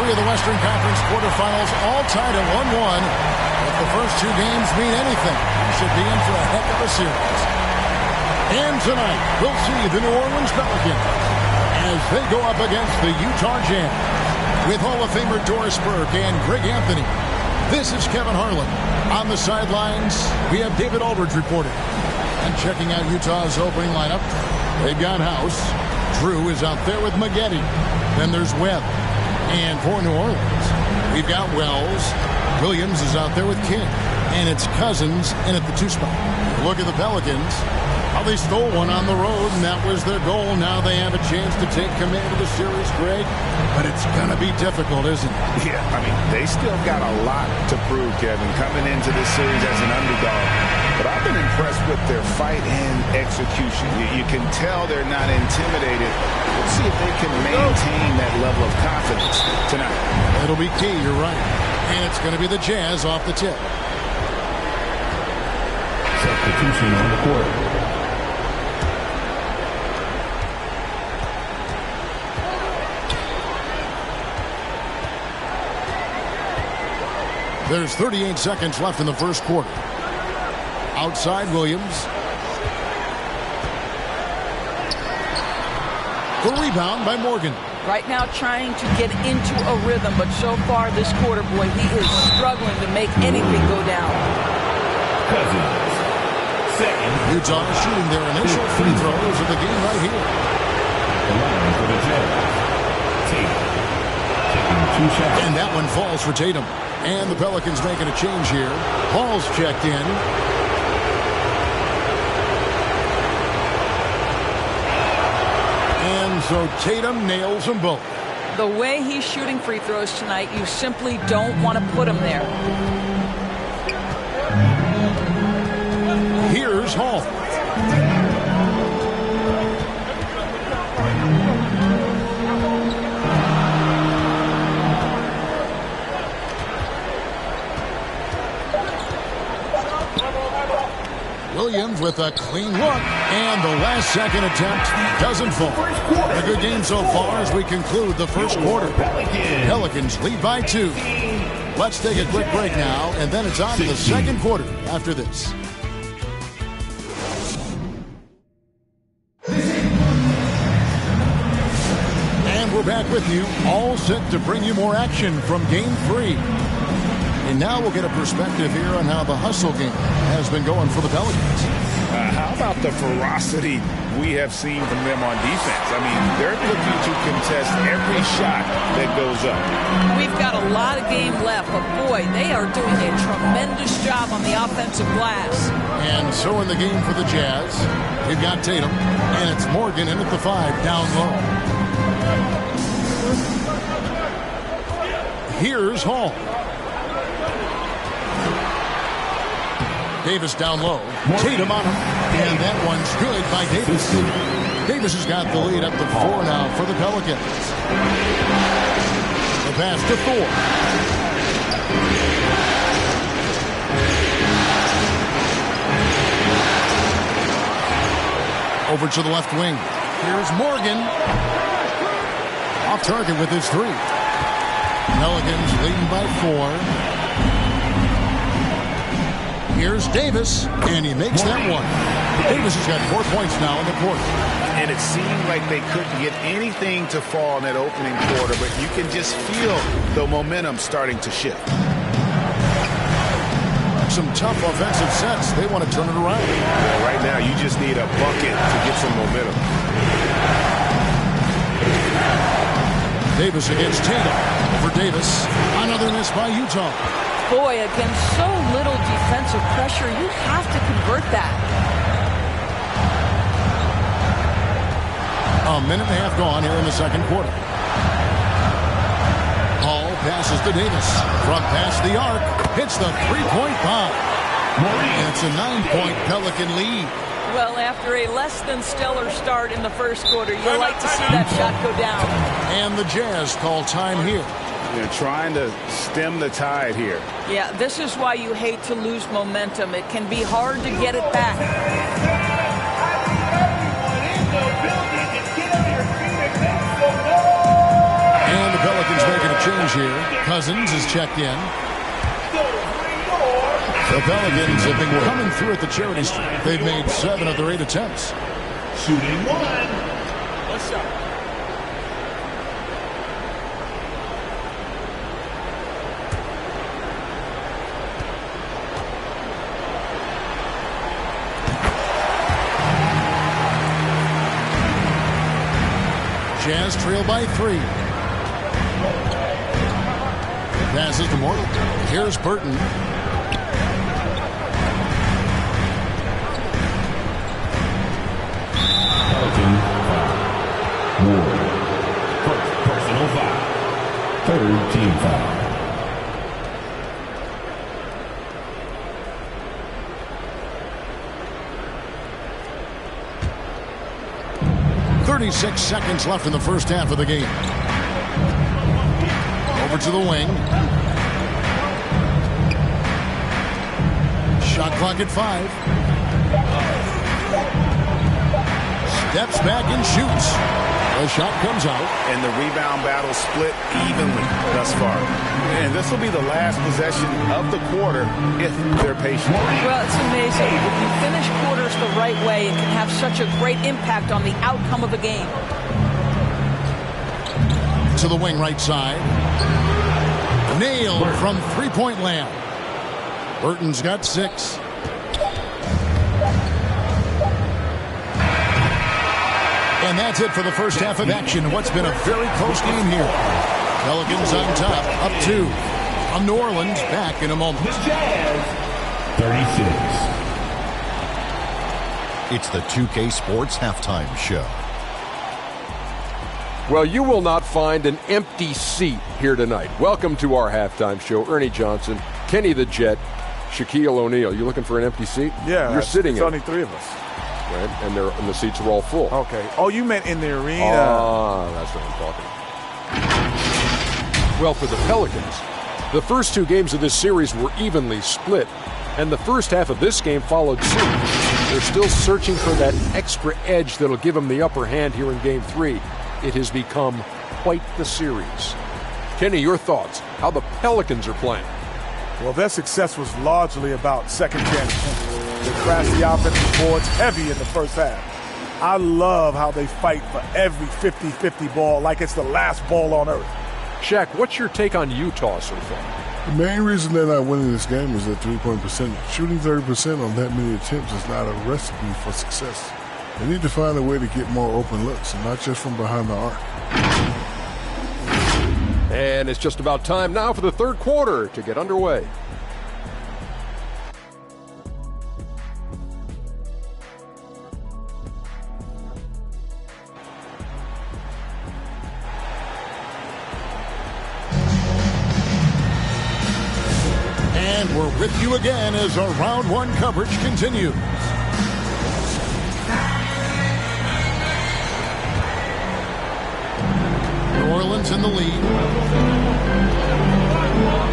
3 of the Western Conference quarterfinals, all tied at 1-1. If the first 2 games mean anything, we should be in for a heck of a series. And tonight, we'll see the New Orleans Pelicans as they go up against the Utah Jazz. With Hall of Famer Doris Burke and Greg Anthony, this is Kevin Harlan. On the sidelines, we have David Aldridge reporting. And checking out Utah's opening lineup, they've got House. Drew is out there with Maggette. Then there's Webb. And for New Orleans, we've got Wells. Williams is out there with King. And it's Cousins in at the 2 spot. Look at the Pelicans. How they stole one on the road, and that was their goal. Now they have a chance to take command of the series, Greg. But it's going to be difficult, isn't it? Yeah, I mean, they still got a lot to prove, Kevin, coming into this series as an underdog. But I've been impressed with their fight and execution. You can tell they're not intimidated. Let's see if they can maintain that level of confidence tonight. It'll be key, you're right. And it's going to be the Jazz off the tip. Substitution on the court. There's 38 seconds left in the first quarter. Outside Williams. The rebound by Morgan. Right now trying to get into a rhythm, but so far this quarter, boy, he is struggling to make anything go down. Cousins. Second. Utah is shooting their initial free throws of the game right here. The line for the Jazz. Tatum. Taking 2 shots. And that one falls for Tatum. And the Pelicans making a change here. Hall's checked in. And so Tatum nails them both. The way he's shooting free throws tonight, you simply don't want to put him there. Here's Hall. Williams with a clean look, and the last second attempt doesn't fall. A good game so far as we conclude the first quarter. Pelicans lead by 2. Let's take a quick break now, and then it's on to the second quarter after this. And we're back with you, all set to bring you more action from Game 3. And now we'll get a perspective here on how the hustle game has been going for the Pelicans. How about the ferocity we have seen from them on defense? I mean, they're looking to contest every shot that goes up. We've got a lot of game left, but boy, they are doing a tremendous job on the offensive glass. And so in the game for the Jazz, we've got Tatum, and it's Morgan in at the 5 down low. Here's Hall. Davis down low. Tatum on him. And that one's good by Davis. Davis has got the lead up to 4 now for the Pelicans. The pass to Thor. Over to the left wing. Here's Morgan. Off target with his 3. Pelicans leading by 4. Here's Davis, and he makes that one. Davis has got 4 points now in the quarter. And it seemed like they couldn't get anything to fall in that opening quarter, but you can just feel the momentum starting to shift. Some tough offensive sets. They want to turn it around. Yeah, right now, you just need a bucket to get some momentum. Davis against Tatum. For Davis, another miss by Utah. Boy, against so little defensive pressure, you have to convert that. A minute and a half gone here in the second quarter. Hall passes to Davis. Front pass the arc. Hits the three-point bomb. And it's a 9-point Pelican lead. Well, after a less than stellar start in the first quarter, you like to see that shot go down. And the Jazz call time here. They're trying to stem the tide here. Yeah, this is why you hate to lose momentum. It can be hard to get it back. And the Pelicans making a change change here. Cousins is checked in. The Pelicans have been coming through at the charity stripe. They've made 7 of their 8 attempts. Shooting 1. What's up? Jazz trail by 3. Passes to Morton. Here's Burton. Pelican foul. Ward. First personal foul. Third team foul. .36 seconds left in the first half of the game. Over to the wing. Shot clock at 5. Steps back and shoots. The shot comes out. And the rebound battle split evenly thus far. And this will be the last possession of the quarter if they're patient. Well, it's amazing. If you finish quarters the right way, it can have such a great impact on the outcome of a game. To the wing right side. Nailed from three-point land. Burton's got 6. And that's it for the first half of action. What's been a very close game here. Pelicans on top, up 2. On New Orleans, back in a moment. The Jazz. 36. It's the 2K Sports Halftime Show. Well, you will not find an empty seat here tonight. Welcome to our halftime show. Ernie Johnson, Kenny the Jet, Shaquille O'Neal. You looking for an empty seat? Yeah. You're sitting it's in. only 3 of us. Right? And the seats are all full. Okay. Oh, you meant in the arena. Ah, that's what I'm talking. Well, for the Pelicans, the first 2 games of this series were evenly split, and the first half of this game followed suit. They're still searching for that extra edge that'll give them the upper hand here in Game 3. It has become quite the series. Kenny, your thoughts? How the Pelicans are playing? Well, their success was largely about second chance. They crashed the offensive boards heavy in the first half. I love how they fight for every 50-50 ball like it's the last ball on earth. Shaq, what's your take on Utah so far? The main reason they're not winning this game is their three-point percentage. Shooting 30% on that many attempts is not a recipe for success. They need to find a way to get more open looks, and not just from behind the arc. And it's just about time now for the third quarter to get underway. And we're with you again as our round 1 coverage continues. New Orleans in the lead.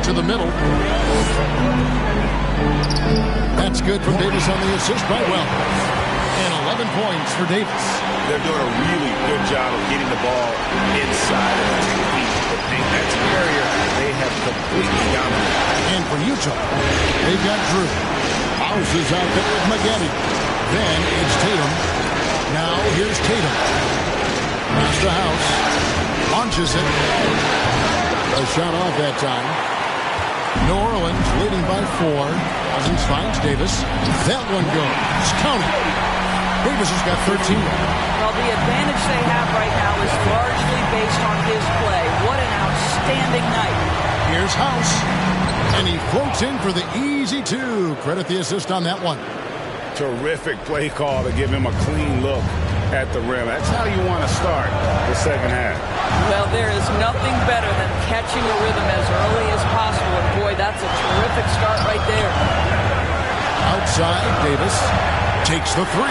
To the middle. That's good from Davis on the assist by Wells. And 11 points for Davis. They're doing a really good job of getting the ball inside of the paint. That's an area they have completely dominated. And for Utah, they've got Drew. House is out there with Maggette. Then it's Tatum. Now here's Tatum. Pass to House. Launches it. A shot off that time. New Orleans leading by 4. Cousins finds Davis. That one goes. Count it. Davis has got 13. Well, the advantage they have right now is largely based on his play. What an outstanding night. Here's House. And he floats in for the easy 2. Credit the assist on that one. Terrific play call to give him a clean look at the rim. That's how you want to start the second half. Well, there is nothing better than catching a rhythm as early as possible. And boy, that's a terrific start right there. Outside, Davis takes the 3.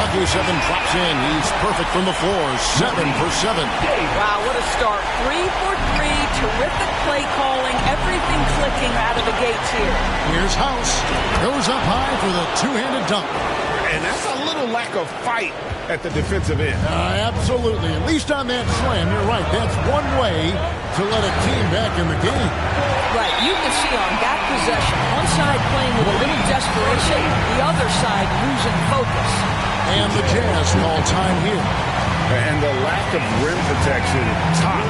Lucky 7 drops in. He's perfect from the floor. 7 for 7. Wow, what a start. 3 for 3. Terrific play calling. Everything clicking out of the gates here. Here's House. Goes up high for the 2-handed dunk. And that's a little lack of fight at the defensive end. Absolutely. At least on that slam, you're right. That's one way to let a team back in the game. Right. You can see on that possession, one side playing with a little desperation, the other side losing focus. And the Jazz call time here. And the lack of rim protection, top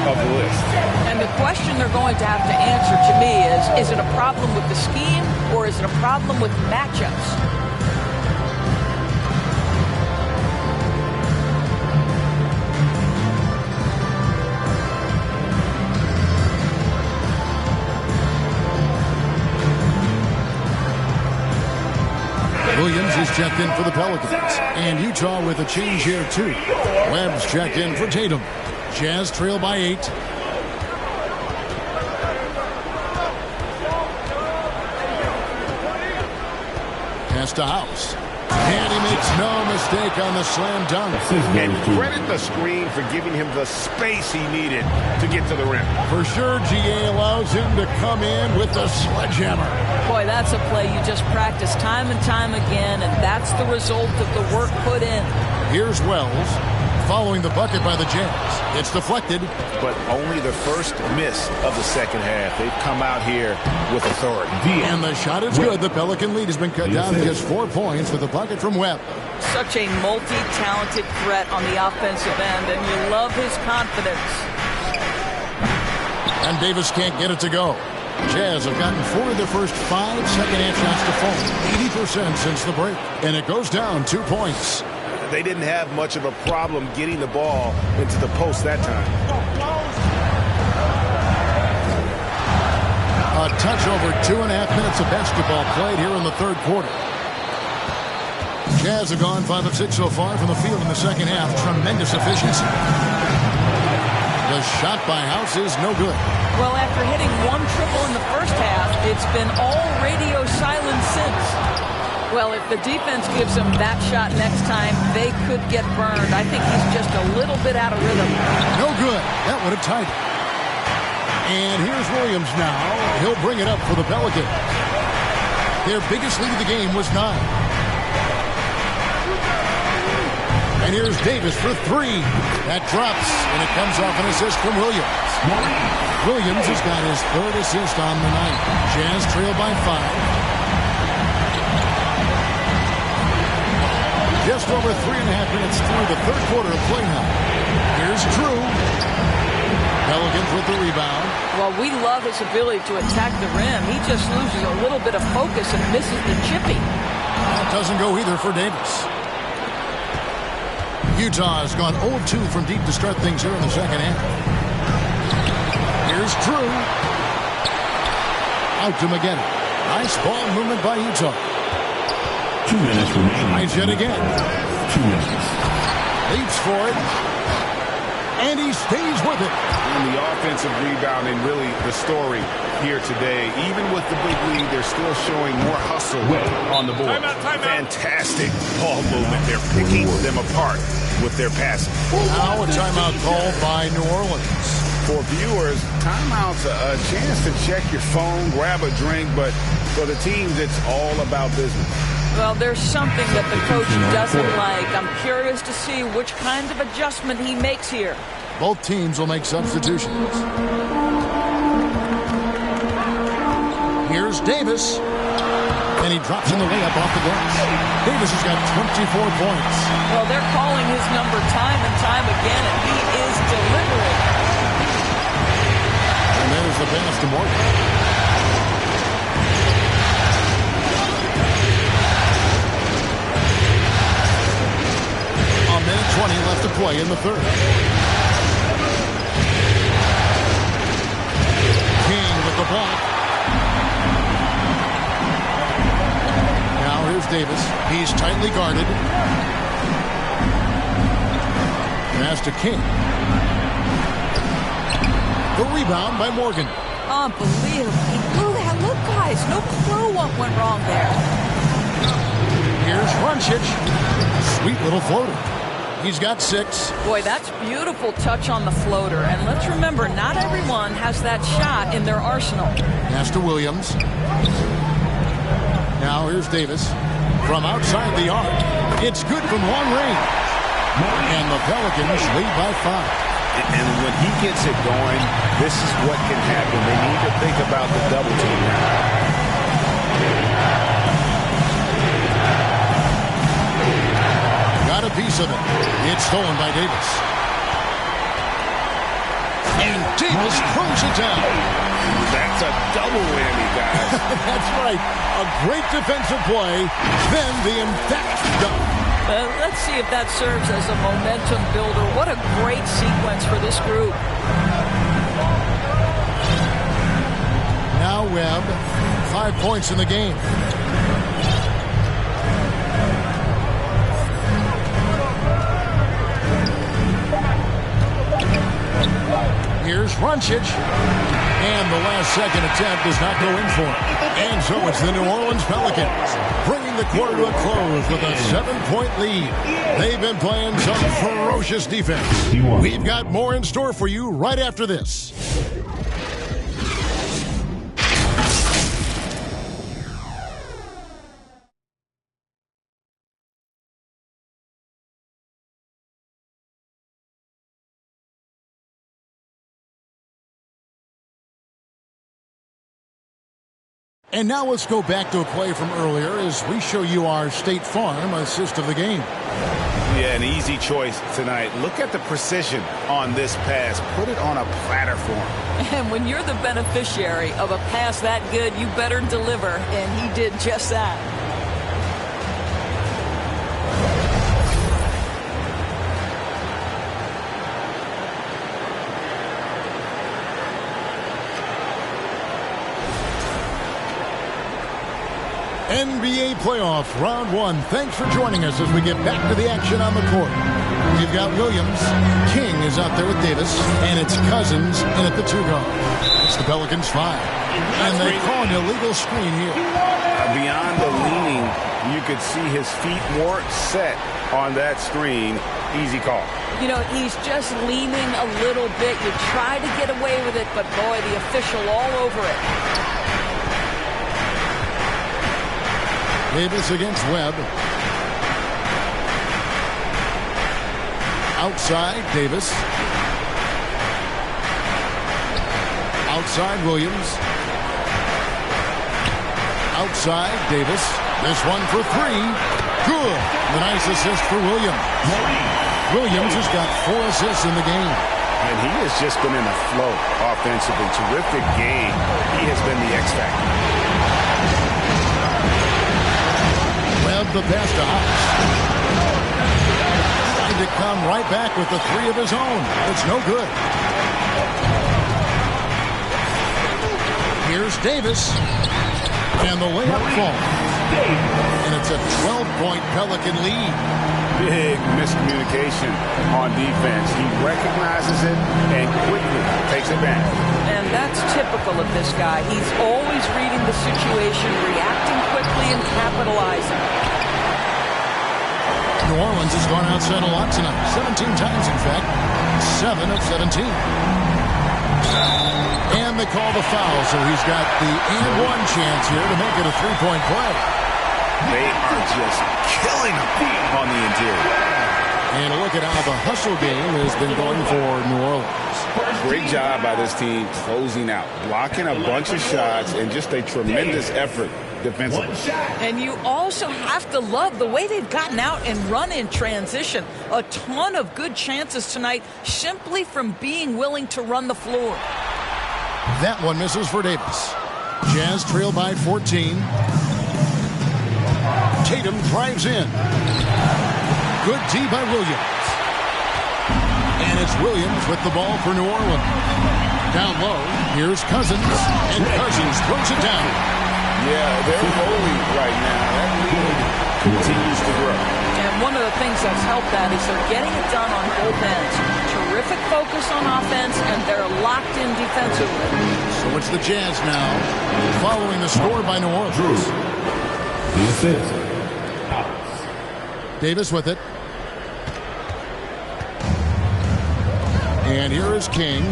of the list. And the question they're going to have to answer to me is it a problem with the scheme or is it a problem with matchups? Williams is checked in for the Pelicans. And Utah with a change here, too. Webb's checked in for Tatum. Jazz trail by 8. Pass to House. And he makes no mistake on the slam dunk. And credit the screen for giving him the space he needed to get to the rim. For sure, GA allows him to come in with the sledgehammer. Boy, that's a play you just practice time and time again, and that's the result of the work put in. Here's Wells following the bucket by the Jazz. It's deflected. But only the first miss of the second half. They've come out here with authority. And the shot is good. The Pelican lead has been cut down to just 4 points with the bucket from Webb. Such a multi-talented threat on the offensive end, and you love his confidence. And Davis can't get it to go. Jazz have gotten 4 of their first 5 second-half shots to fall. 80% since the break. And it goes down 2 points. They didn't have much of a problem getting the ball into the post that time. A touch over 2.5 minutes of basketball played here in the third quarter. Jazz have gone 5 of 6 so far from the field in the second half. Tremendous efficiency. The shot by House is no good. Well, after hitting 1 triple in the first half, it's been all radio silence since. Well, if the defense gives them that shot next time, they could get burned. I think he's just a little bit out of rhythm. No good. That would have tied it. And here's Williams now. He'll bring it up for the Pelicans. Their biggest lead of the game was 9. And here's Davis for 3. That drops, and it comes off an assist from Williams. Williams has got his 3rd assist on the night. Jazz trail by 5. Just over 3.5 minutes through the third quarter of play now. Here's Drew. Pelicans with the rebound. Well, we love his ability to attack the rim. He just loses a little bit of focus and misses the chippy. That doesn't go either for Davis. Utah has gone 0-2 from deep to start things here in the second half. Here's Drew. Out to McGinn. Nice ball movement by Utah. 2 minutes remaining. Tries yet again. 2 minutes. Leaps for it. And he stays with it. And the offensive rebound and really the story here today. Even with the big lead, they're still showing more hustle on the board. Fantastic ball movement. They're picking them apart with their passing. Now a timeout called by New Orleans. For viewers, timeout's a chance to check your phone, grab a drink, but for the teams, it's all about business. Well, there's something that the coach doesn't like. I'm curious to see which kind of adjustment he makes here. Both teams will make substitutions. Here's Davis. And he drops in the layup off the glass. Davis has got 24 points. Well, they're calling his number time and time again, and he is delivering. And there's the pass to Morgan. A minute 20 left to play in the third. King with the block. Now here's Davis. He's tightly guarded. Pass to King. The rebound by Morgan. Unbelievable. He blew that. Look, guys, no clue what went wrong there. Here's Runcic. Sweet little floater. He's got 6. Boy, that's beautiful touch on the floater. And let's remember, not everyone has that shot in their arsenal. Pass to Williams. Now here's Davis. From outside the arc, it's good from long range. And the Pelicans lead by 5. And when he gets it going, this is what can happen. They need to think about the double team now. Got a piece of it. It's stolen by Davis. And Davis throws it down. That's a double whammy, guys. That's right. A great defensive play, then the emphatic dunk. Let's see if that serves as a momentum builder. What a great sequence for this group. Now Webb, 5 points in the game. Here's Runcic. And the last-second attempt does not go in for him. And so it's the New Orleans Pelicans bringing the quarter to a close with a 7-point lead. They've been playing some ferocious defense. We've got more in store for you right after this. And now let's go back to a play from earlier as we show you our State Farm assist of the game. Yeah, an easy choice tonight. Look at the precision on this pass. Put it on a platter for him. And when you're the beneficiary of a pass that good, you better deliver, and he did just that. NBA playoffs, round 1. Thanks for joining us as we get back to the action on the court. We've got Williams. King is out there with Davis. And it's Cousins in at the 2 guard. It's the Pelicans 5. And they call an illegal screen here. Beyond the leaning, you could see his feet more set on that screen. Easy call. You know, he's just leaning a little bit. You try to get away with it, but boy, the official all over it. Davis against Webb. Outside, Davis. Outside, Williams. Outside, Davis. This one for 3. Good. The nice assist for Williams. Williams has got 4 assists in the game. And he has just been in a flow offensively. Terrific game. He has been the X factor. Webb the pass to Hawks. Trying to come right back with the 3 of his own. It's no good. Here's Davis. And the layup falls. And it's a 12-point Pelican lead. Big miscommunication on defense. He recognizes it and quickly takes advantage. And that's typical of this guy. He's always reading the situation, reacting quickly, and capitalizing. New Orleans has gone outside a lot tonight. 17 times, in fact. 7 of 17. And they call the foul, so he's got the and-one chance here to make it a 3-point play. They are just killing him on the interior. And look at how the hustle game has been going for New Orleans. Great job by this team closing out, blocking a bunch of shots, and just a tremendous effort defensively. And you also have to love the way they've gotten out and run in transition. A ton of good chances tonight simply from being willing to run the floor. That one misses for Davis. Jazz trail by 14. Tatum drives in. Good D by Williams. And it's Williams with the ball for New Orleans. Down low, here's Cousins. And Cousins throws it down. Yeah, they're rolling right now. That lead continues to grow. And one of the things that's helped that is they're getting it done on both ends. Terrific focus on offense, and they're locked in defensively. So it's the Jazz now, following the score by New Orleans. Davis with it. And here is King.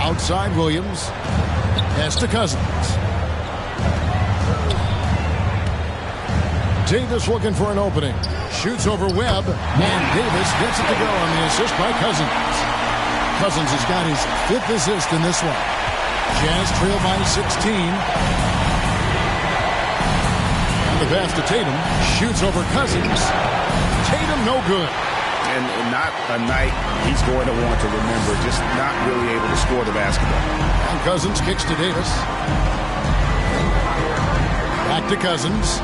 Outside Williams. Pass to Cousins. Davis looking for an opening. Shoots over Webb, and Davis gets it to go on the assist by Cousins. Cousins has got his 5th assist in this one. Jazz trail by 16. And the pass to Tatum. Shoots over Cousins. Tatum no good. And not a night he's going to want to remember, just not really able to score the basketball. And Cousins kicks to Davis. Back to Cousins.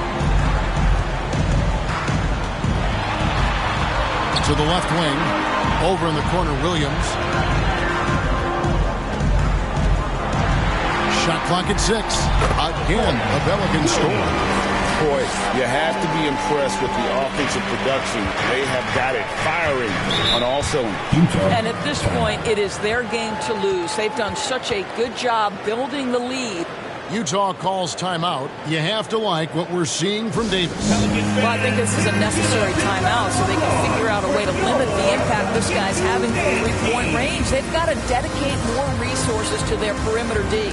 To the left wing. Over in the corner, Williams. Shot clock at 6. Again, the Pelicans score. Boy, you have to be impressed with the offensive production. They have got it firing on all cylinders. And at this point, it is their game to lose. They've done such a good job building the lead. Utah calls timeout. You have to like what we're seeing from Davis. Well, I think this is a necessary timeout so they can figure out a way to limit the impact this guy's having from three-point range. They've got to dedicate more resources to their perimeter D.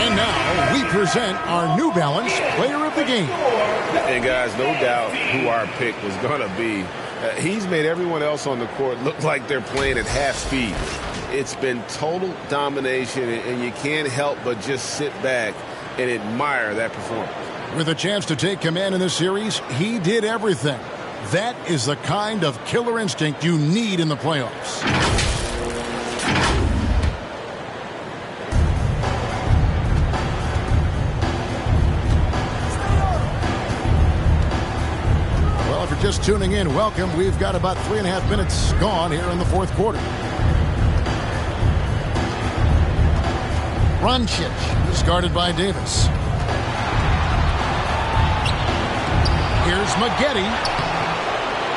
And now we present our New Balance Player of the Game. And guys, no doubt who our pick was going to be. He's made everyone else on the court look like they're playing at half speed. It's been total domination, and you can't help but just sit back and admire that performance. With a chance to take command in this series, he did everything. That is the kind of killer instinct you need in the playoffs. Just tuning in, welcome. We've got about 3.5 minutes gone here in the fourth quarter. Roncic is guarded by Davis. Here's Maggette.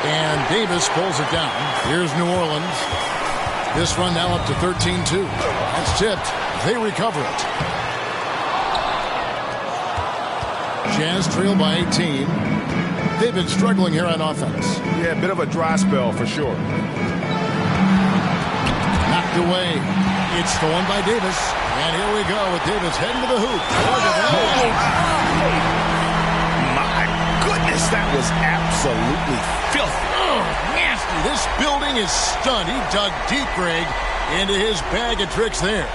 And Davis pulls it down. Here's New Orleans. This run now up to 13-2. That's tipped. They recover it. Jazz trail by 18. They've been struggling here on offense. Yeah, a bit of a dry spell for sure. Knocked away. It's stolen by Davis. And here we go with Davis heading to the hoop. My goodness, that was absolutely filthy. Oh, nasty. This building is stunned. He dug deep, Greg, into his bag of tricks there.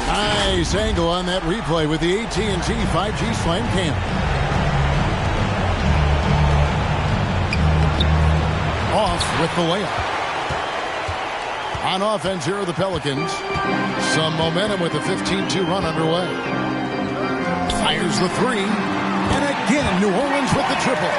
Nice angle on that replay with the AT&T 5G Slam Cam. Off with the layup. On offense, here are the Pelicans. Some momentum with a 15-2 run underway. Fires the three. And again, New Orleans with the triple.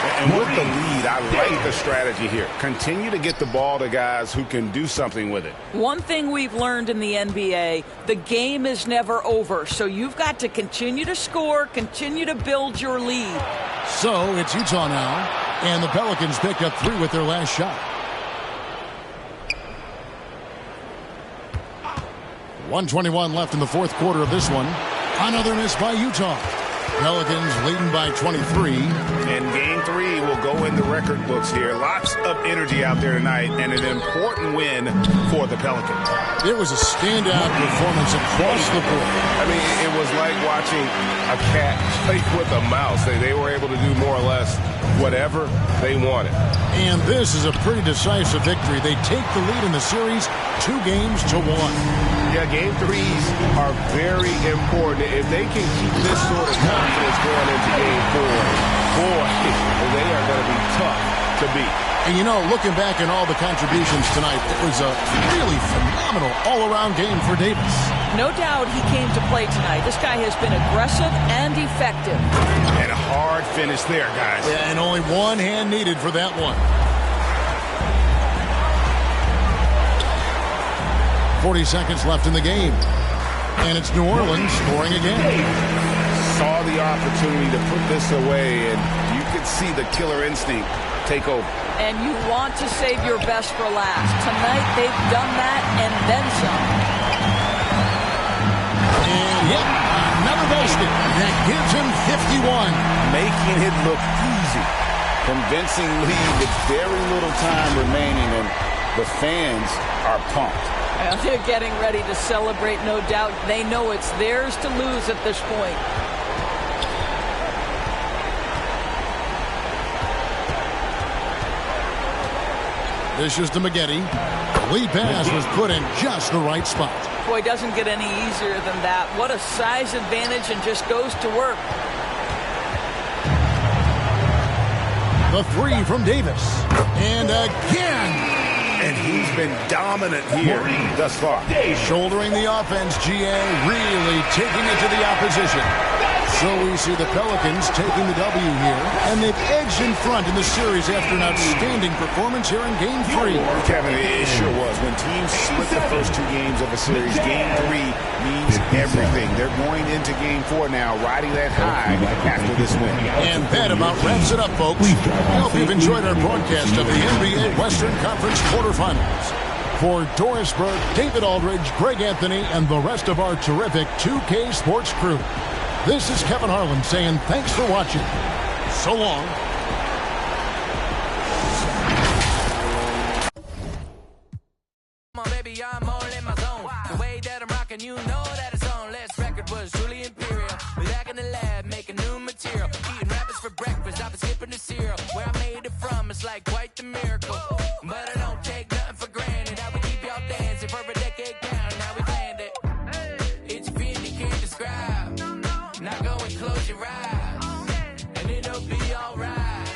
And with the lead, I like the strategy here. Continue to get the ball to guys who can do something with it. One thing we've learned in the NBA, the game is never over. So you've got to continue to score, continue to build your lead. So it's Utah now, and the Pelicans picked up 3 with their last shot. 1:21 left in the fourth quarter of this one. Another miss by Utah. Pelicans leading by 23. And game 3 will go in the record books here. Lots of energy out there tonight, and an important win for the Pelicans. It was a standout performance across the board. I mean, it was like watching a cat play with a mouse. They were able to do more or less whatever they wanted. And this is a pretty decisive victory. They take the lead in the series 2-1. Yeah, game 3s are very important. If they can keep this sort of confidence going into game 4, boy, they are going to be tough to beat. And you know, looking back at all the contributions tonight, it was a really phenomenal all-around game for Davis. No doubt he came to play tonight. This guy has been aggressive and effective. And a hard finish there, guys. Yeah, and only one hand needed for that one. 40 seconds left in the game. And it's New Orleans scoring again. Saw the opportunity to put this away, and you could see the killer instinct take over. And you want to save your best for last. Tonight they've done that and then some. hit. Another base hit. That gives him 51. Making it look easy. Convincing lead with very little time remaining, and the fans are pumped. Well, they're getting ready to celebrate, no doubt. They know it's theirs to lose at this point. This is to Maggette. The lead pass was put in just the right spot. Boy, doesn't get any easier than that. What a size advantage, and just goes to work. The three from Davis. And again. And he's been dominant here thus far. Shouldering the offense, GA really taking it to the opposition. So we see the Pelicans taking the W here, and they've edged in front in the series after an outstanding performance here in Game 3. Kevin, it sure was. When teams split the first two games of a series, Game 3 means everything. They're going into Game 4 now, riding that high after this win. And that about wraps it up, folks. I hope you've enjoyed our broadcast of the NBA Western Conference quarterfinals. For Doris Burke, David Aldridge, Greg Anthony, and the rest of our terrific 2K Sports crew, this is Kevin Harlan saying thanks for watching. So long. Come on, baby, I'm all in my zone. The way that I'm rocking, you know that it's on. Last record was truly imperial. We back in the lab, making new material. Eating rappers for breakfast, I've been skipping the cereal. Where I made it from, it's like quite the miracle. But I don't take nothing for granted. I would keep y'all dancing for a decade now. Now we planned it. It's a feeling you can't describe. Now go and close your eyes, and it'll be alright.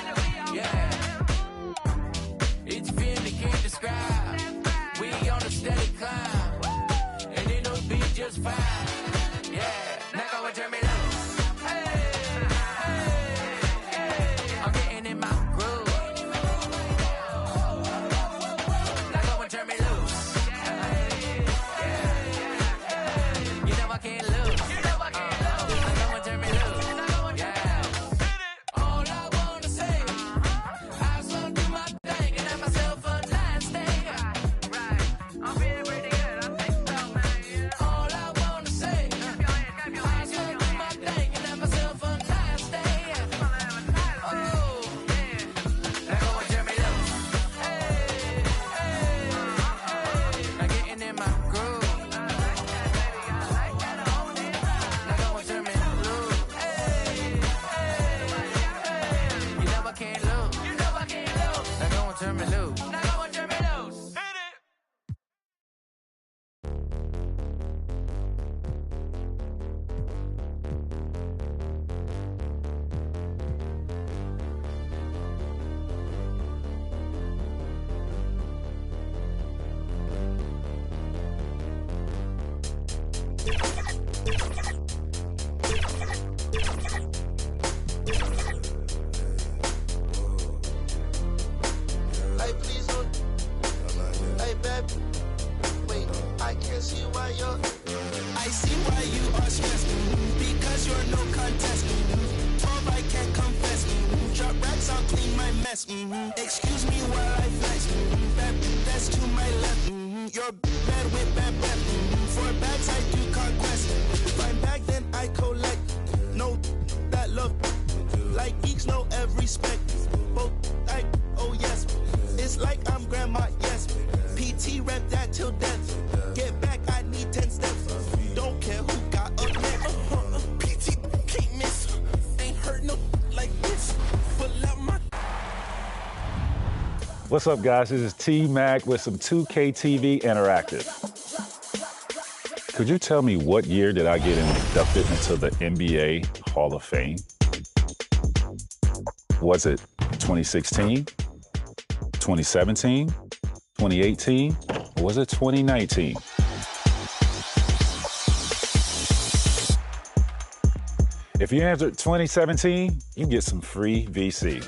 Yeah, it's a feeling you can't describe. We on a steady climb, and it'll be just fine. Yeah, now go and turn me loose. I'm getting in my groove. Now go and turn me loose. You know I can't lose. Excuse me while I flex. That's to my left. You're bad with bad breath. For bags I do conquest. Find bag then I collect. No that love. Like geeks know every spec. Both like oh yes. It's like I'm grandma yes. PT rep that till death. Get back I need 10 steps. Don't care who got up next. PT can't miss. Ain't heard no like this. Pull out my. What's up, guys? This is T-Mac with some 2K TV Interactive. Could you tell me what year did I get inducted into the NBA Hall of Fame? Was it 2016, 2017, 2018, or was it 2019? If you answered 2017, you get some free VC.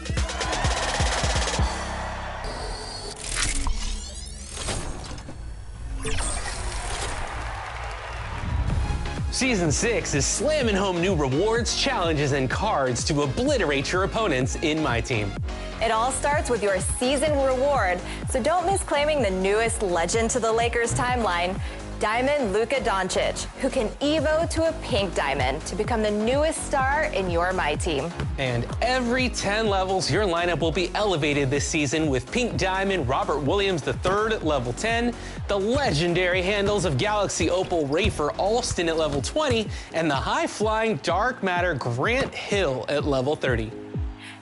Season 6 is slamming home new rewards, challenges, and cards to obliterate your opponents in My Team. It all starts with your season reward, so don't miss claiming the newest legend to the Lakers timeline. Diamond Luka Doncic, who can evo to a pink diamond to become the newest star in your My Team. And every 10 levels, your lineup will be elevated this season with Pink Diamond Robert Williams III at level 10, the legendary handles of Galaxy Opal Rafer Alston at level 20, and the high-flying Dark Matter Grant Hill at level 30.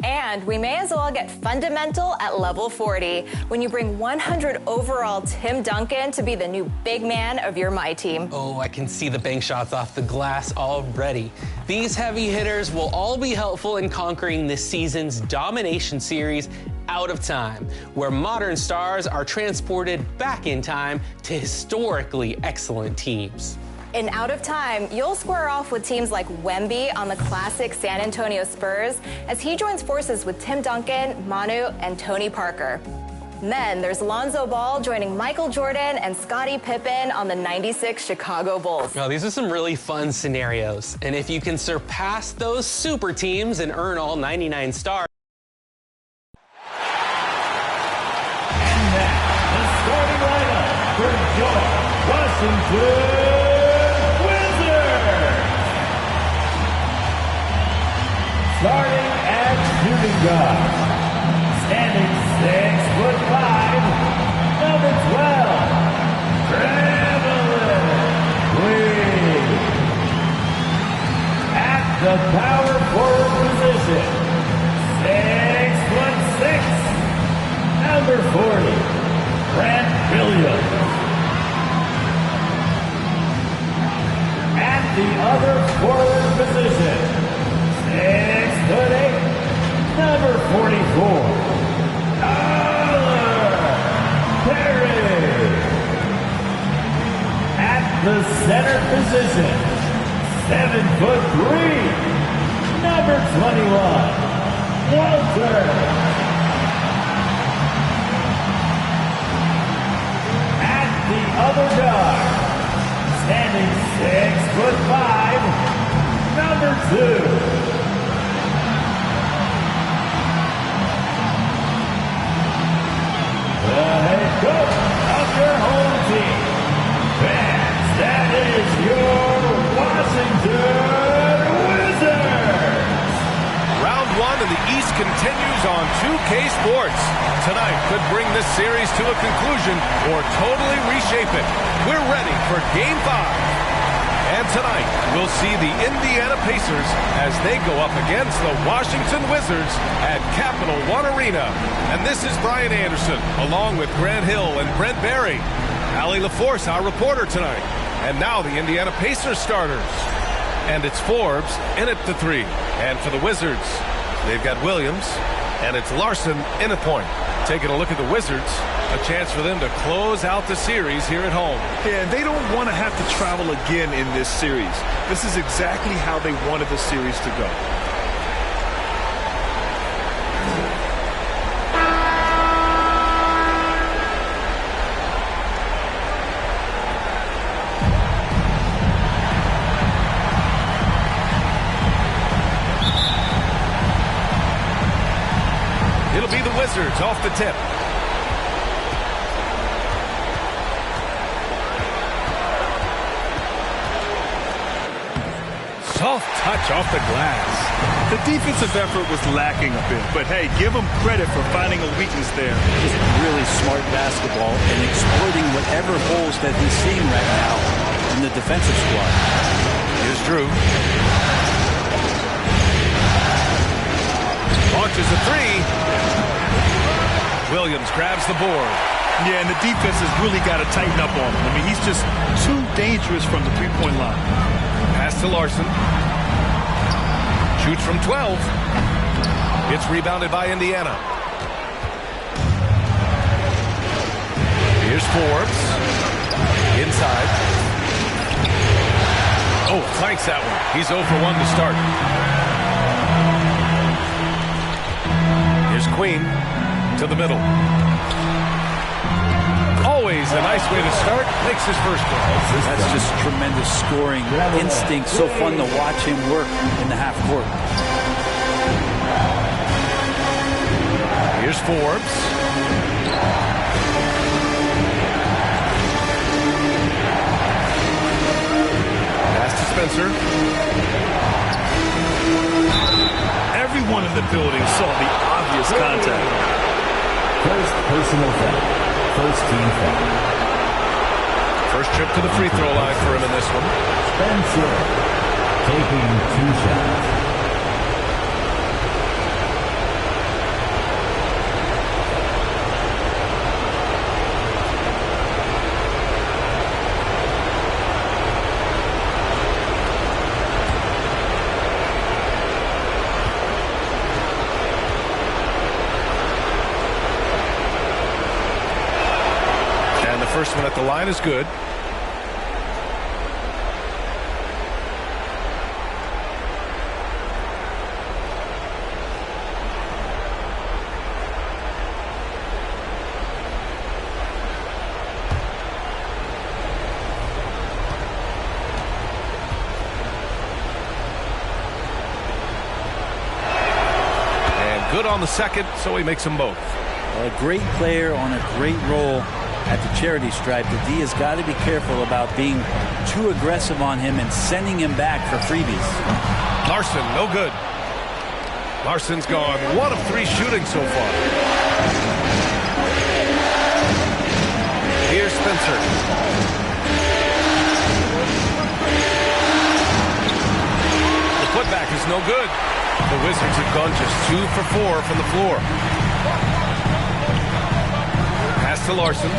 And we may as well get fundamental at level 40 when you bring 100 overall Tim Duncan to be the new big man of your My Team. Oh, I can see the bank shots off the glass already. These heavy hitters will all be helpful in conquering this season's domination series, Out of Time, where modern stars are transported back in time to historically excellent teams. In Out of Time, you'll square off with teams like Wemby on the classic San Antonio Spurs as he joins forces with Tim Duncan, Manu, and Tony Parker. Then there's Lonzo Ball joining Michael Jordan and Scottie Pippen on the '96 Chicago Bulls. Now, these are some really fun scenarios, and if you can surpass those super teams and earn all 99 stars. And now, the starting lineup for George Washington. Starting at shooting guard, standing 6'5", number 12, Traveling Queen. At the power forward position, 6'6", number 40, Grant Williams. At the other forward position, 6'8", number 44, Perry. At the center position, 7'3", number 21, Walter. At the other guard, standing 6'5", number 2. The head coach of your home team. Fans, that is your Washington Wizards. Round one of the East continues on 2K Sports. Tonight could bring this series to a conclusion or totally reshape it. We're ready for Game 5. And tonight, we'll see the Indiana Pacers as they go up against the Washington Wizards at Capital One Arena. And this is Brian Anderson, along with Grant Hill and Brent Barry. Allie LaForce, our reporter tonight. And now the Indiana Pacers starters. And it's Forbes in at the 3. And for the Wizards, they've got Williams, and it's Larson in at point. Taking a look at the Wizards, a chance for them to close out the series here at home. Yeah, and they don't want to have to travel again in this series. This is exactly how they wanted the series to go. It'll be the Wizards off the tip. Soft touch off the glass. The defensive effort was lacking a bit, but hey, give them credit for finding a weakness there. Just really smart basketball and exploiting whatever holes that he's seeing right now in the defensive squad. Here's Drew. Launches a 3. Williams grabs the board. Yeah, and the defense has really got to tighten up on him. I mean, he's just too dangerous from the three-point line. Pass to Larson. Shoots from 12. It's rebounded by Indiana. Here's Forbes. Inside. Oh, flanks that one. He's 0 for 1 to start. Here's Queen to the middle. Always a nice way to start. Makes his first one. That's just tremendous scoring instinct. So fun to watch him work in the half court. Here's Forbes. Spencer. Everyone in the building saw the obvious contact. First personal foul. First team foul. First trip to the free throw line for him in this one. Spencer taking 2 shots. First one at the line is good. And good on the second, so he makes them both. A great player on a great role at the charity stripe. The D has got to be careful about being too aggressive on him and sending him back for freebies. Larson, no good. Larson's gone 1 of 3 shooting so far. Here's Spencer. The putback is no good. The Wizards have gone just 2 for 4 from the floor. Pass to Larson.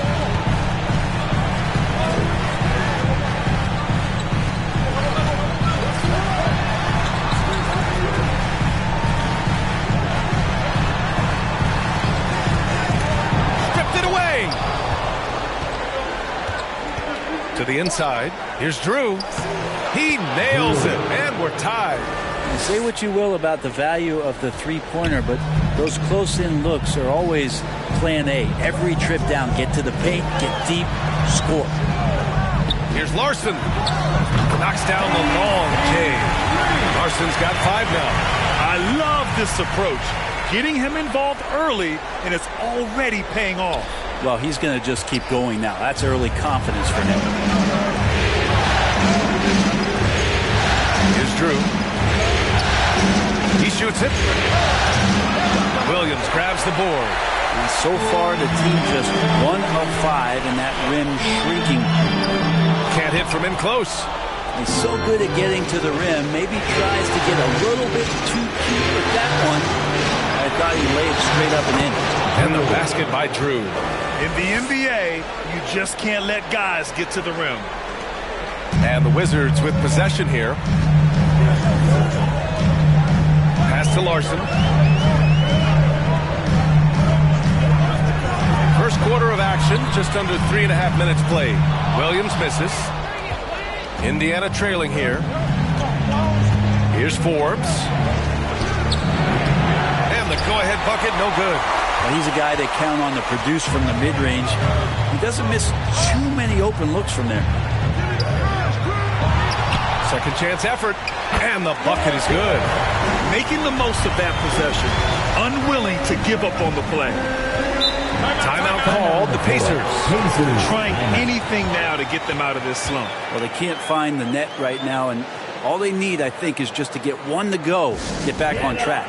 Stripped it away. To the inside. Here's Drew. He nails it, and we're tied. You say what you will about the value of the three-pointer, but those close-in looks are always plan A. Every trip down, get to the paint, get deep, score. Here's Larson. Knocks down the long J. Larson's got 5 now. I love this approach. Getting him involved early, and it's already paying off. Well, he's going to just keep going now. That's early confidence for him. Here's Drew. He shoots it. Williams grabs the board. And so far, the team just 1 of 5, and that rim shrinking. Can't hit from in close. He's so good at getting to the rim. Maybe tries to get a little bit too cute with that one. I thought he laid straight up and in. And the basket by Drew. In the NBA, you just can't let guys get to the rim. And the Wizards with possession here. Pass to Larson. First quarter of action, just under 3.5 minutes played. Williams misses. Indiana trailing here. Here's Forbes. And the go-ahead bucket, no good. Well, he's a guy they count on to produce from the mid-range. He doesn't miss too many open looks from there. Second chance effort, and the bucket is good. Making the most of that possession. Unwilling to give up on the play. Timeout called, the Pacers. Trying anything now to get them out of this slump. Well, they can't find the net right now, and all they need, I think, is just to get 1 to go, get back on track.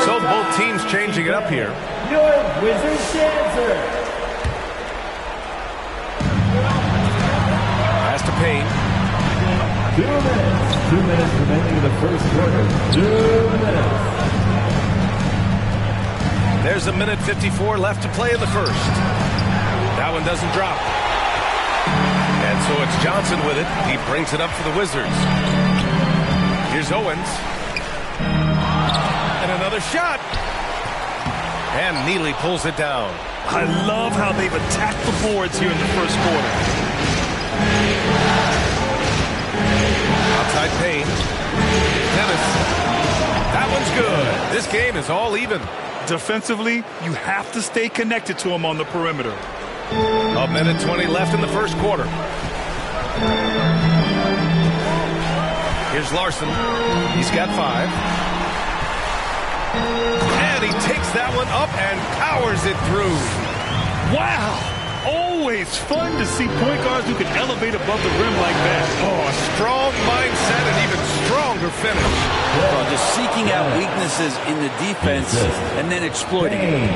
So both teams changing it up here. Your Wizards dancer. Pass to Payne. 2 minutes. 2 minutes remaining in the first quarter. 2 minutes. There's a minute 54 left to play in the first. That one doesn't drop. And so it's Johnson with it. He brings it up for the Wizards. Here's Owens. And another shot. And Neely pulls it down. I love how they've attacked the boards here in the first quarter. Outside Payne. Dennis. That one's good. This game is all even. Defensively, you have to stay connected to him on the perimeter. A minute 20 left in the first quarter. Here's Larson. He's got 5. And he takes that one up and powers it through. Wow! Always fun to see point guards who can elevate above the rim like that. Oh, a strong mindset and even stronger finish. Well, just seeking out weaknesses in the defense and then exploiting it.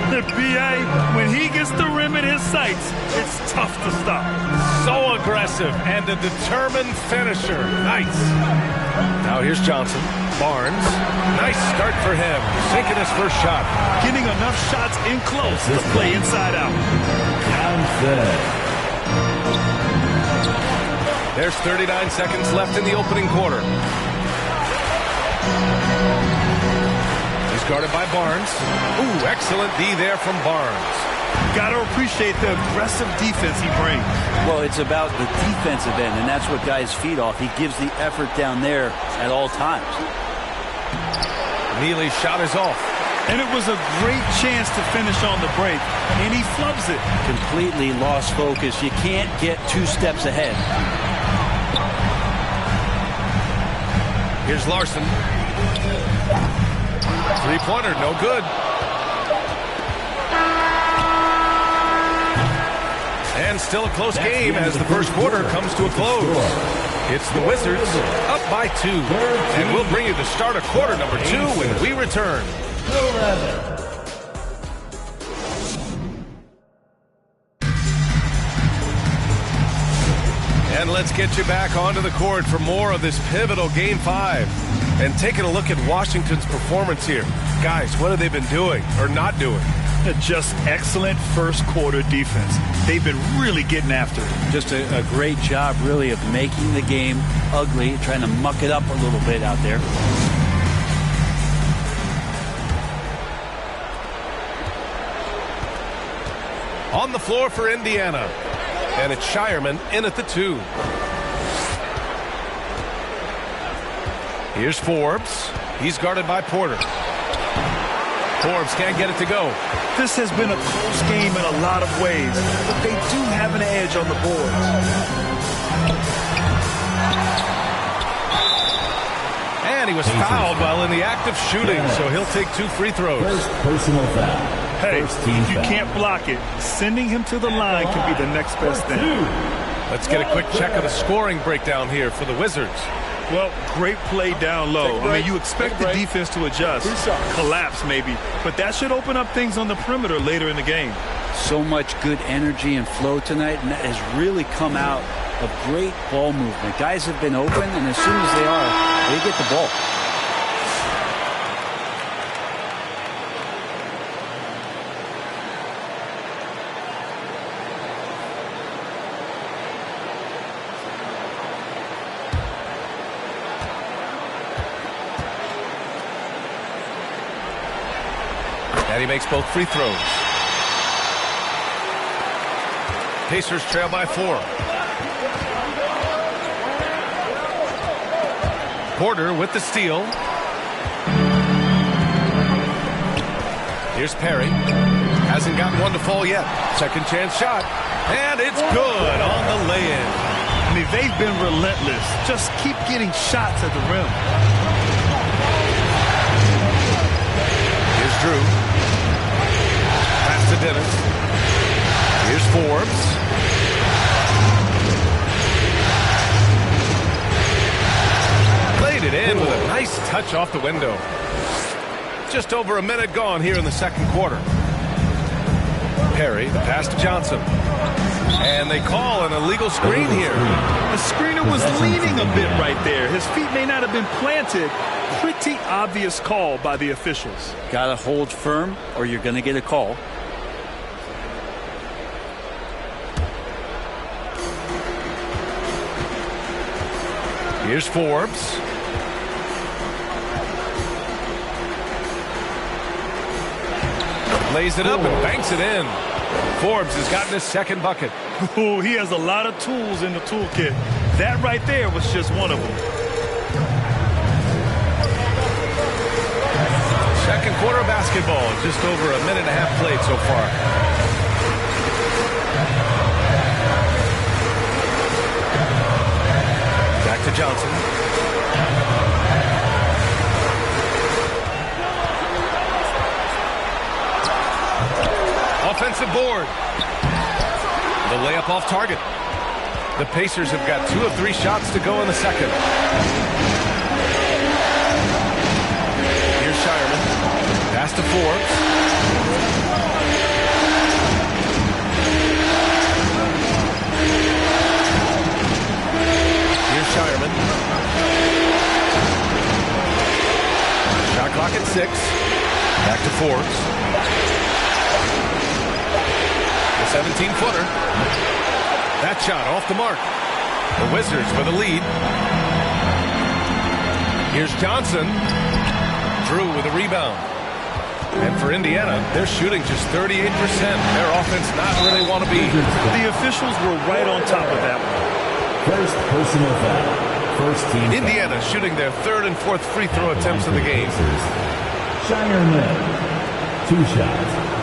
The BA, when he gets the rim in his sights, it's tough to stop. So aggressive and a determined finisher. Nice. Now here's Johnson. Barnes. Nice start for him. Sinking his first shot. Getting enough shots in close to play inside out. There's 39 seconds left in the opening quarter. He's guarded by Barnes. Ooh, excellent D there from Barnes. Got to appreciate the aggressive defense he brings. Well, it's about the defensive end, and that's what guys feed off. He gives the effort down there at all times. Neely's shot is off. And it was a great chance to finish on the break, and he flubs it. Completely lost focus. You can't get 2 steps ahead. Here's Larson. 3-pointer, no good. And still a close game as the first quarter comes to a close. It's the Wizards up by 2. And we'll bring you the start of quarter number 2 when we return. And let's get you back onto the court for more of this pivotal Game 5. And taking a look at Washington's performance here. Guys, what have they been doing or not doing? Just excellent first quarter defense. They've been really getting after it. Just a great job, really, of making the game ugly, trying to muck it up a little bit out there. On the floor for Indiana. And it's Shireman in at the 2. Here's Forbes. He's guarded by Porter. Forbes can't get it to go. This has been a close game in a lot of ways, but they do have an edge on the boards. And he was fouled while in the act of shooting, so he'll take 2 free throws. First personal foul. Hey, if you can't block it, sending him to the line can be the next best thing. Let's get a quick check of the scoring breakdown here for the Wizards. Well, great play down low. I mean, you expect the defense to adjust, collapse maybe, but that should open up things on the perimeter later in the game. So much good energy and flow tonight, and that has really come out of great ball movement. Guys have been open, and as soon as they are, they get the ball. And he makes both free throws. Pacers trail by 4. Porter with the steal. Here's Perry. Hasn't gotten one to fall yet. Second chance shot. And it's good on the lay-in. I mean, they've been relentless. Just keep getting shots at the rim. Here's Drew. Pass to Dennis. Here's Forbes. Played it in with a nice touch off the window. Just over a minute gone here in the second quarter. Perry, the pass to Johnson. And they call an illegal screen here. The screener was leaning a bit right there. His feet may not have been planted. Pretty obvious call by the officials. Got to hold firm or you're going to get a call. Here's Forbes. Lays it up and banks it in. Forbes has gotten his second bucket. Ooh, he has a lot of tools in the toolkit. That right there was just one of them. Second quarter of basketball, just over a minute and a half played so far. Back to Johnson. Offensive board. The layup off target. The Pacers have got 2 of 3 shots to go in the second. Here's Shireman. Pass to Forbes. Here's Shireman. Shot clock at 6. Back to Forbes. 17-footer. That shot off the mark. The Wizards for the lead. Here's Johnson. Drew with a rebound. And for Indiana, they're shooting just 38%. Their offense not where they want to be. The officials were right on top of that one. First personal foul. First team. Indiana shooting their 3rd and 4th free throw attempts of the game. Shireman. 2 shots.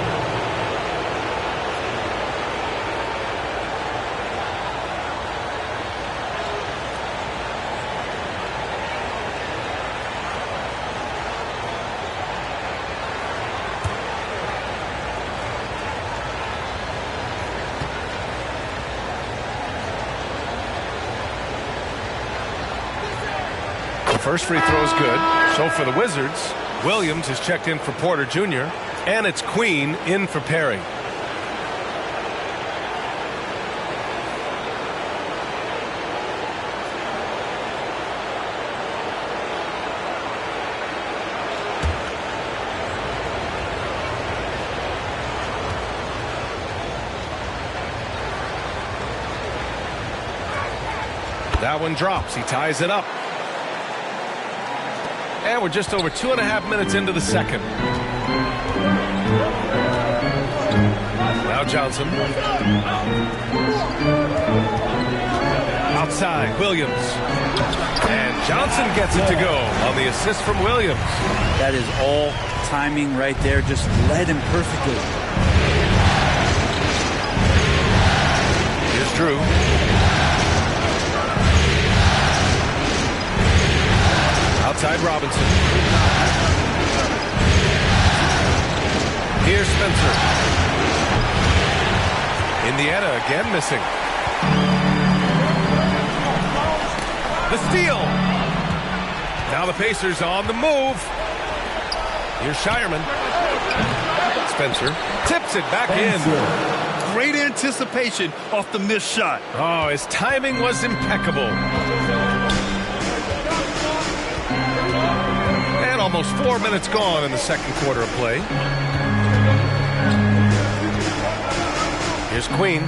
First free throw is good. So for the Wizards, Williams has checked in for Porter Jr. And it's Queen in for Perry. That one drops. He ties it up. And we're just over 2.5 minutes into the second. Now Johnson. Outside, Williams. And Johnson gets it to go on the assist from Williams. That is all timing right there. Just led him perfectly. Here's Drew. Outside Robinson. Here's Spencer. Indiana again missing. The steal. Now the Pacers on the move. Here's Shireman. Spencer tips it back in. Great anticipation off the missed shot. Oh, his timing was impeccable. Almost 4 minutes gone in the second quarter of play. Here's Queen.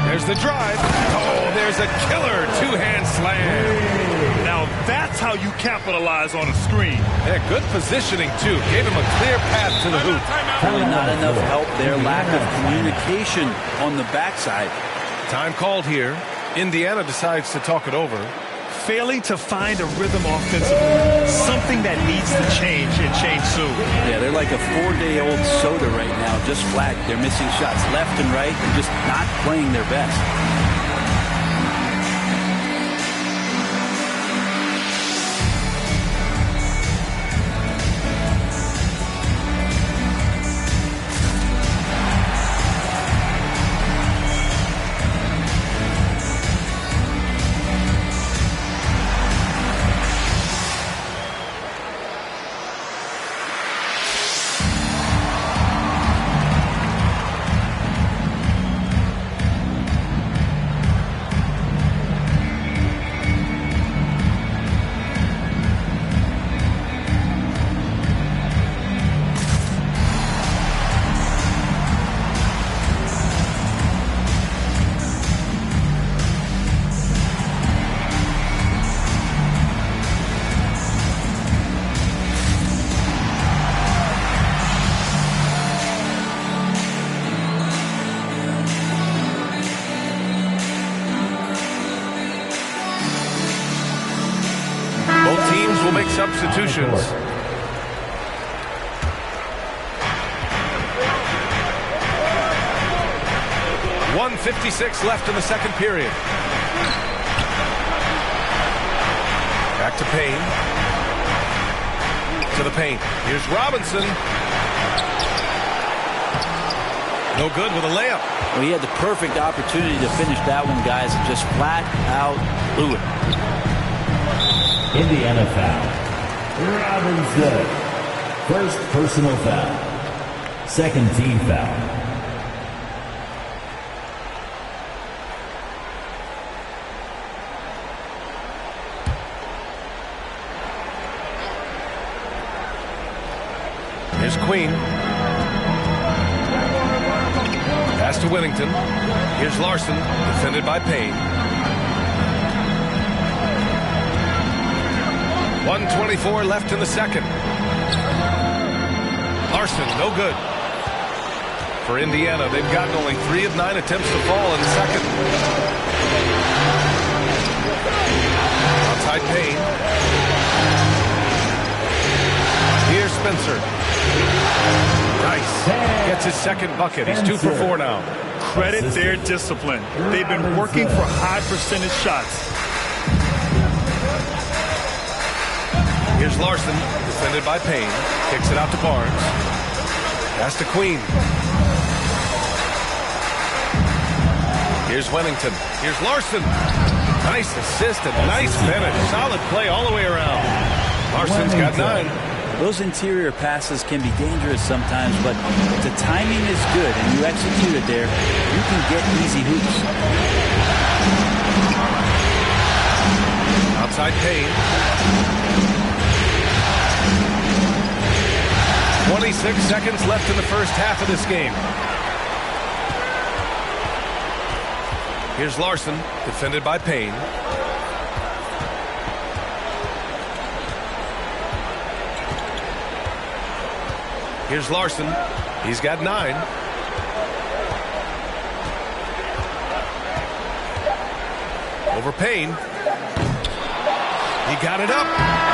There's the drive. Oh, there's a killer 2-hand slam. Now that's how you capitalize on a screen. Yeah, good positioning, too. Gave him a clear path to the hoop. Really not enough help there. Lack of communication on the backside. Time called here. Indiana decides to talk it over. Failing to find a rhythm offensively. Something that needs to change and change soon. Yeah, they're like a 4-day-old soda right now, just flat. They're missing shots left and right. They're just not playing their best. will make substitutions. 1:56 left in the second period. Back to Payne. To the paint. Here's Robinson. No good with a layup. Well, he had the perfect opportunity to finish that one, guys, and just flat out blew it. Indiana foul. Robinson. First personal foul. Second team foul. Here's Queen. Pass to Whittington. Here's Larson, defended by Payne. 1:24 left in the second. Larson, no good. For Indiana, they've gotten only 3 of 9 attempts to fall in the second. Outside Payne. Here's Spencer. Nice. Gets his second bucket. He's 2 for 4 now. Credit their discipline. They've been working for high percentage shots. Here's Larson, defended by Payne. Kicks it out to Barnes. Pass to Queen. Here's Whittington. Here's Larson. Nice assist and nice finish. Solid play all the way around. Larson's got 9. Those interior passes can be dangerous sometimes, but if the timing is good and you execute it there, you can get easy hoops. Outside Payne. 26 seconds left in the first half of this game. Here's Larson, defended by Payne. Here's Larson. He's got 9. Over Payne. He got it up.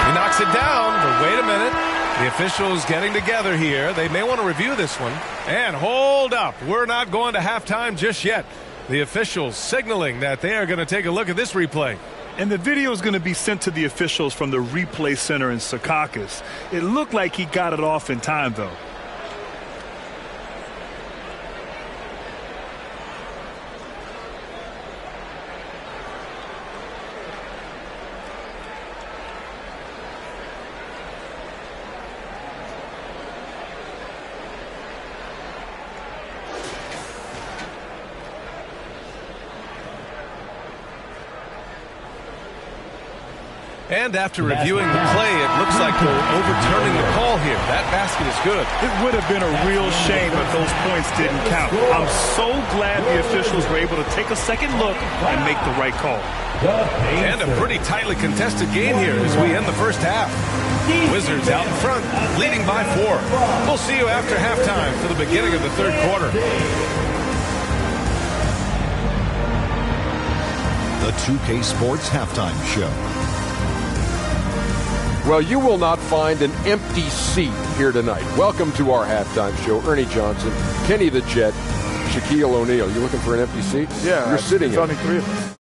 He knocks it down, but wait a minute. The officials getting together here. They may want to review this one. And hold up. We're not going to halftime just yet. The officials signaling that they are going to take a look at this replay. And the video is going to be sent to the officials from the replay center in Secaucus. It looked like he got it off in time, though. And after reviewing the play, it looks like they're overturning the call here. That basket is good. It would have been a real shame if those points didn't count. I'm so glad the officials were able to take a second look and make the right call. And a pretty tightly contested game here as we end the first half. Wizards out in front, leading by 4. We'll see you after halftime for the beginning of the third quarter. The 2K Sports Halftime Show. Well, you will not find an empty seat here tonight. Welcome to our halftime show. Ernie Johnson, Kenny the Jet, Shaquille O'Neal. You looking for an empty seat? Yeah. You're sitting in. There's only 3 of us.